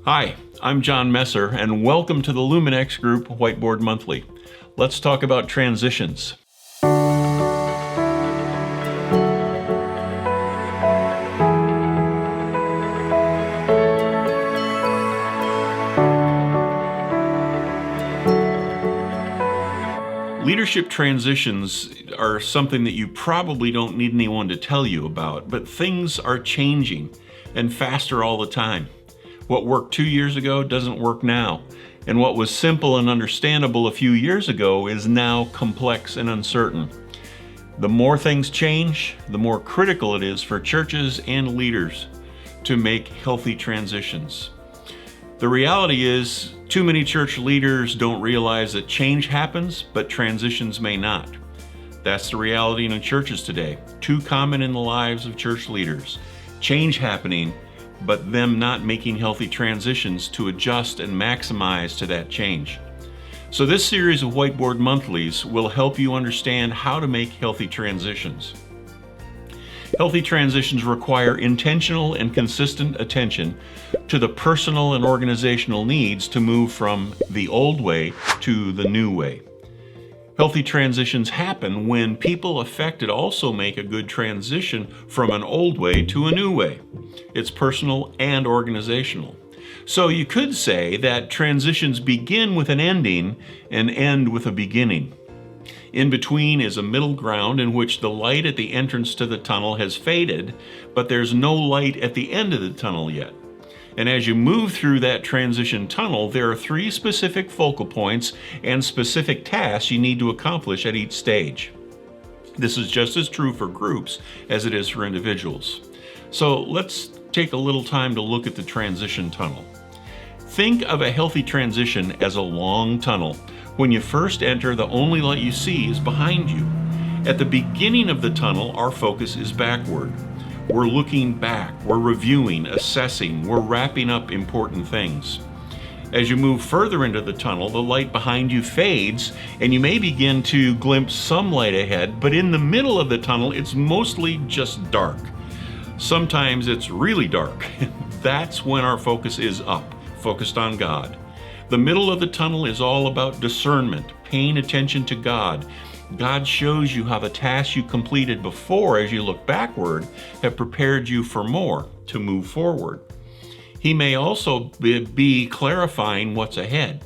Hi, I'm Messner, and welcome to the Luminex Group Whiteboard Monthly. Let's talk about transitions. Leadership transitions are something that you probably don't need anyone to tell you about, but things are changing and faster all the time. What worked 2 years ago doesn't work now, and what was simple and understandable a few years ago is now complex and uncertain. The more things change, the more critical it is for churches and leaders to make healthy transitions. The reality is, too many church leaders don't realize that change happens, but transitions may not. That's the reality in churches today. Too common in the lives of church leaders. Change happening, but them not making healthy transitions to adjust and maximize to that change. So this series of Whiteboard Monthlies will help you understand how to make healthy transitions. Healthy transitions require intentional and consistent attention to the personal and organizational needs to move from the old way to the new way. Healthy transitions happen when people affected also make a good transition from an old way to a new way. It's personal and organizational. So you could say that transitions begin with an ending and end with a beginning. In between is a middle ground in which the light at the entrance to the tunnel has faded, but there's no light at the end of the tunnel yet. And as you move through that transition tunnel, there are 3 specific focal points and specific tasks you need to accomplish at each stage. This is just as true for groups as it is for individuals. So let's take a little time to look at the transition tunnel. Think of a healthy transition as a long tunnel. When you first enter, the only light you see is behind you. At the beginning of the tunnel, our focus is backward. We're looking back, we're reviewing, assessing, we're wrapping up important things. As you move further into the tunnel, the light behind you fades, and you may begin to glimpse some light ahead, but in the middle of the tunnel, it's mostly just dark. Sometimes it's really dark. That's when our focus is up, focused on God. The middle of the tunnel is all about discernment, paying attention to God. God shows you how the tasks you completed before, as you look backward, have prepared you for more to move forward. He may also be clarifying what's ahead.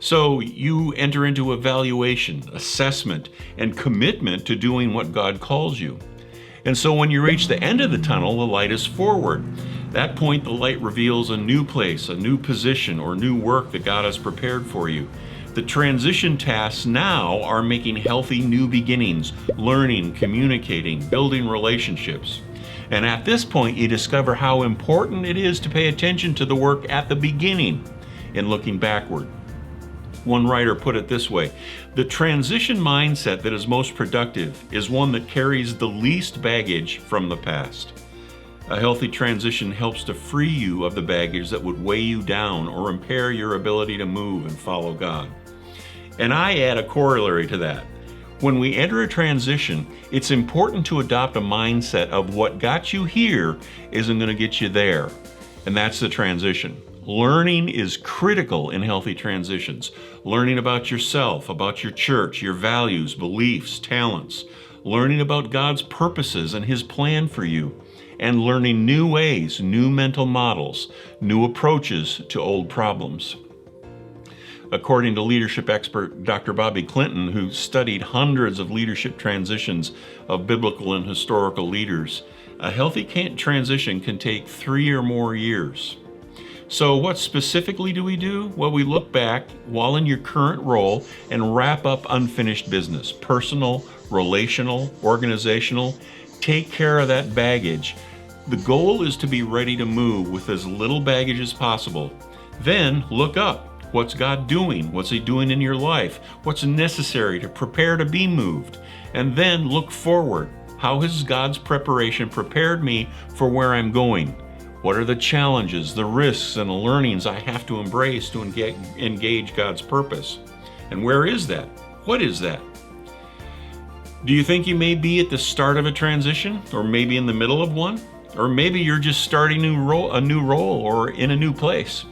So you enter into evaluation, assessment, and commitment to doing what God calls you. And so when you reach the end of the tunnel, the light is forward. At that point, the light reveals a new place, a new position, or new work that God has prepared for you. The transition tasks now are making healthy new beginnings, learning, communicating, building relationships. And at this point, you discover how important it is to pay attention to the work at the beginning in looking backward. One writer put it this way: the transition mindset that is most productive is one that carries the least baggage from the past. A healthy transition helps to free you of the baggage that would weigh you down or impair your ability to move and follow God. And I add a corollary to that. When we enter a transition, it's important to adopt a mindset of what got you here isn't going to get you there. And that's the transition. Learning is critical in healthy transitions. Learning about yourself, about your church, your values, beliefs, talents. Learning about God's purposes and His plan for you. And learning new ways, new mental models, new approaches to old problems. According to leadership expert Dr. Bobby Clinton, who studied hundreds of leadership transitions of biblical and historical leaders, a healthy transition can take 3 or more years. So what specifically do we do? Well, we look back while in your current role and wrap up unfinished business, personal, relational, organizational. Take care of that baggage. The goal is to be ready to move with as little baggage as possible. Then look up. What's God doing? What's He doing in your life? What's necessary to prepare to be moved? And then look forward. How has God's preparation prepared me for where I'm going? What are the challenges, the risks, and the learnings I have to embrace to engage God's purpose? And where is that? What is that? Do you think you may be at the start of a transition, or maybe in the middle of one? Or maybe you're just starting a new role or in a new place.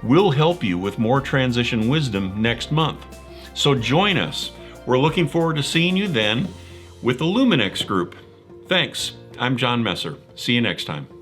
We'll help you with more transition wisdom next month. So join us. We're looking forward to seeing you then with the Luminex group. Thanks. I'm John Messer. See you next time.